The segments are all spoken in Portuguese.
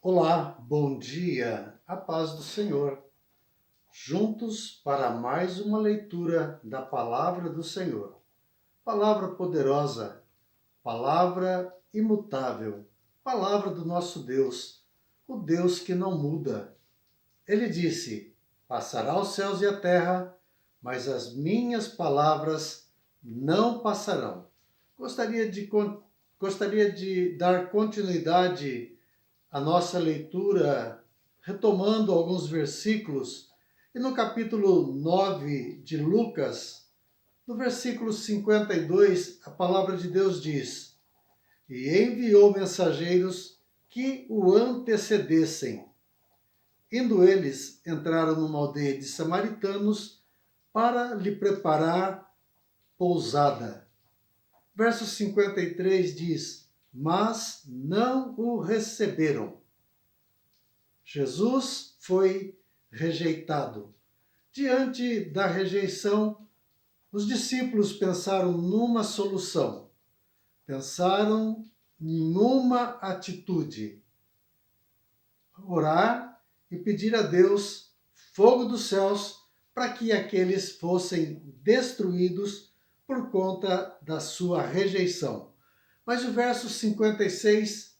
Olá, bom dia, a paz do Senhor. Juntos para mais uma leitura da palavra do Senhor. Palavra poderosa, palavra imutável, palavra do nosso Deus, o Deus que não muda. Ele disse: Passará os céus e a terra, mas as minhas palavras não passarão. Gostaria de dar continuidade a nossa leitura, retomando alguns versículos, e no capítulo 9 de Lucas, no versículo 52, a palavra de Deus diz: E enviou mensageiros que o antecedessem. Indo eles, entraram numa aldeia de samaritanos para lhe preparar pousada. Verso 53 diz: Mas não o receberam. Jesus foi rejeitado. Diante da rejeição, os discípulos pensaram numa solução, pensaram em uma atitude: orar e pedir a Deus fogo dos céus para que aqueles fossem destruídos por conta da sua rejeição. Mas o verso 56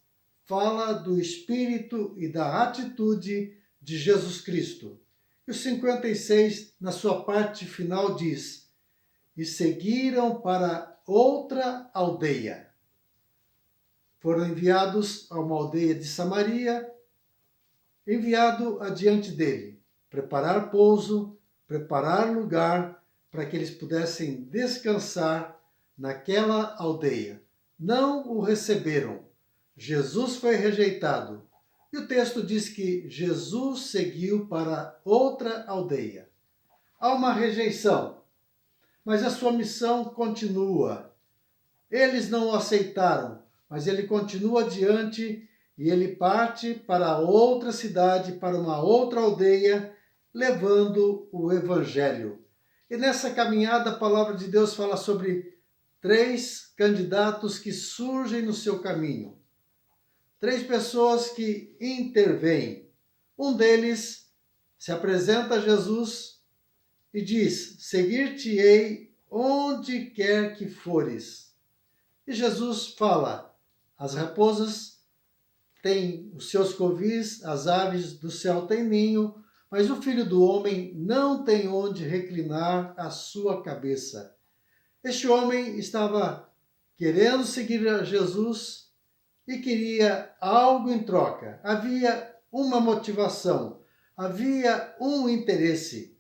fala do espírito e da atitude de Jesus Cristo. E o 56, na sua parte final, diz: E seguiram para outra aldeia. Foram enviados a uma aldeia de Samaria, enviado adiante dele, preparar pouso, preparar lugar para que eles pudessem descansar naquela aldeia. Não o receberam. Jesus foi rejeitado. E o texto diz que Jesus seguiu para outra aldeia. Há uma rejeição, mas a sua missão continua. Eles não o aceitaram, mas ele continua adiante e ele parte para outra cidade, para uma outra aldeia, levando o evangelho. E nessa caminhada a palavra de Deus fala sobre 3 candidatos que surgem no seu caminho. 3 pessoas que intervêm. Um deles se apresenta a Jesus e diz: Seguir-te-ei onde quer que fores. E Jesus fala: As raposas têm os seus covis, as aves do céu têm ninho, mas o Filho do Homem não tem onde reclinar a sua cabeça. Este homem estava querendo seguir a Jesus e queria algo em troca. Havia uma motivação, havia um interesse.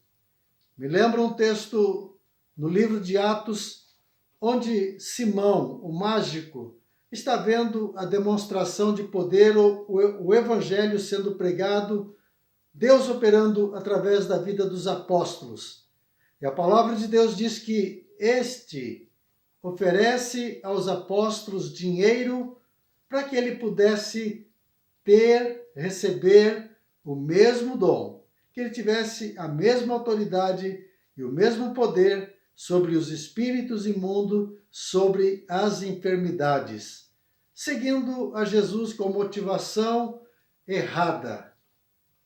Me lembra um texto no livro de Atos, onde Simão, o mágico, está vendo a demonstração de poder, o evangelho sendo pregado, Deus operando através da vida dos apóstolos. E a palavra de Deus diz que este oferece aos apóstolos dinheiro para que ele pudesse receber o mesmo dom, que ele tivesse a mesma autoridade e o mesmo poder sobre os espíritos imundos, sobre as enfermidades, seguindo a Jesus com motivação errada,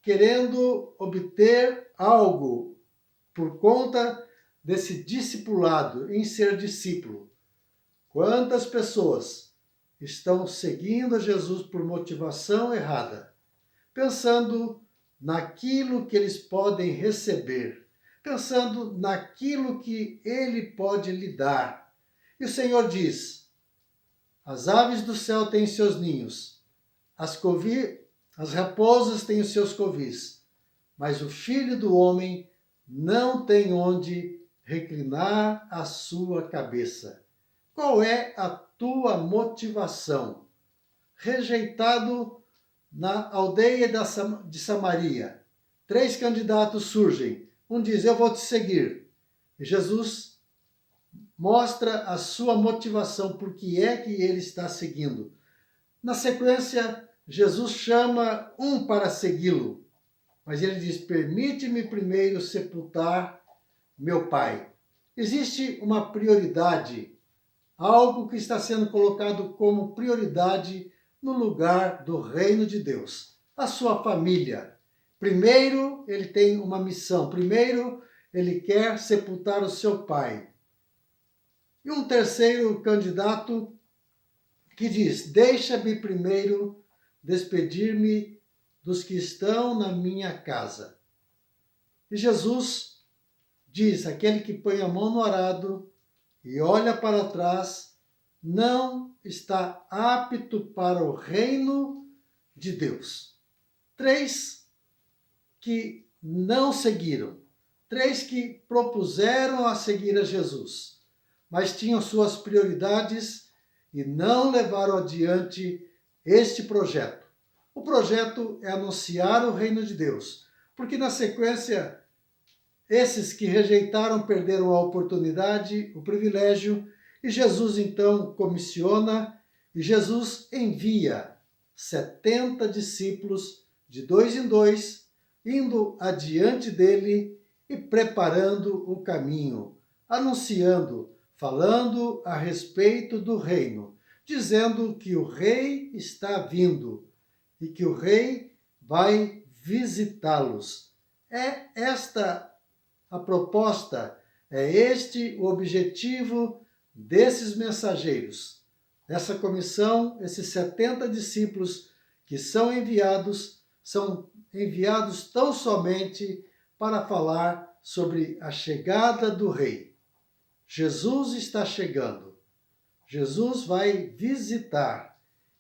querendo obter algo por conta desse discipulado, em ser discípulo. Quantas pessoas estão seguindo a Jesus por motivação errada, pensando naquilo que eles podem receber, pensando naquilo que ele pode lhe dar. E o Senhor diz: as aves do céu têm seus ninhos, as raposas têm os seus covis, mas o Filho do Homem não tem onde reclinar a sua cabeça. Qual é a tua motivação? Rejeitado na aldeia de Samaria, 3 candidatos surgem. Um diz: eu vou te seguir. E Jesus mostra a sua motivação, por que é que ele está seguindo. Na sequência, Jesus chama um para segui-lo, mas ele diz: permite-me primeiro sepultar meu Pai. Existe uma prioridade, algo que está sendo colocado como prioridade no lugar do reino de Deus. a sua família. Primeiro, ele tem uma missão. Primeiro, ele quer sepultar o seu pai. E um terceiro candidato que diz: deixa-me primeiro despedir-me dos que estão na minha casa. E Jesus diz: aquele que põe a mão no arado e olha para trás não está apto para o reino de Deus. 3 que não seguiram, 3 que propuseram a seguir a Jesus, mas tinham suas prioridades e não levaram adiante este projeto. O projeto é anunciar o reino de Deus, porque na sequência, esses que rejeitaram perderam a oportunidade, o privilégio, e Jesus então comissiona, e Jesus envia 70 discípulos de 2 em 2, indo adiante dele e preparando o caminho, anunciando, falando a respeito do reino, dizendo que o rei está vindo e que o rei vai visitá-los. É esta a proposta, é este o objetivo desses mensageiros, dessa comissão. Esses 70 discípulos que são enviados tão somente para falar sobre a chegada do rei. Jesus está chegando. Jesus vai visitar.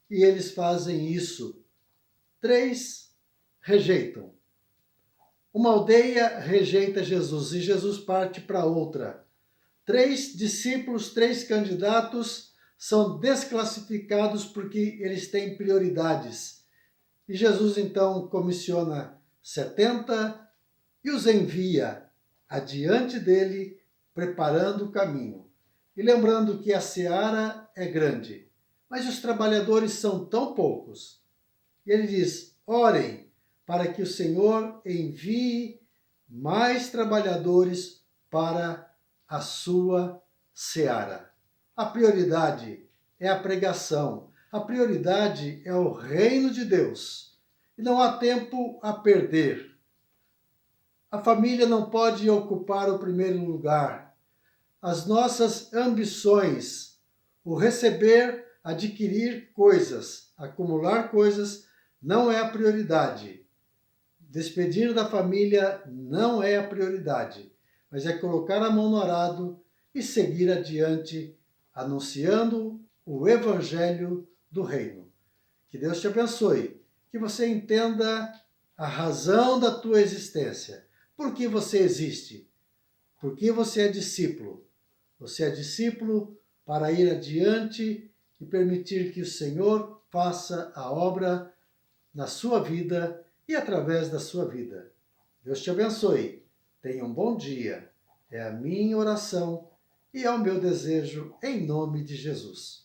E eles fazem isso. 3 rejeitam. Uma aldeia rejeita Jesus e Jesus parte para outra. 3 discípulos, 3 candidatos são desclassificados porque eles têm prioridades. E Jesus então comissiona 70 e os envia adiante dele, preparando o caminho. E lembrando que a seara é grande, mas os trabalhadores são tão poucos. E ele diz: orem para que o Senhor envie mais trabalhadores para a sua seara. A prioridade é a pregação, a prioridade é o reino de Deus. E não há tempo a perder. A família não pode ocupar o primeiro lugar. As nossas ambições, o receber, adquirir coisas, acumular coisas, não é a prioridade. Despedir da família não é a prioridade, mas é colocar a mão no arado e seguir adiante, anunciando o evangelho do reino. Que Deus te abençoe, que você entenda a razão da tua existência. Por que você existe? Por que você é discípulo? Você é discípulo para ir adiante e permitir que o Senhor faça a obra na sua vida e através da sua vida. Deus te abençoe. Tenha um bom dia. É a minha oração e é o meu desejo em nome de Jesus.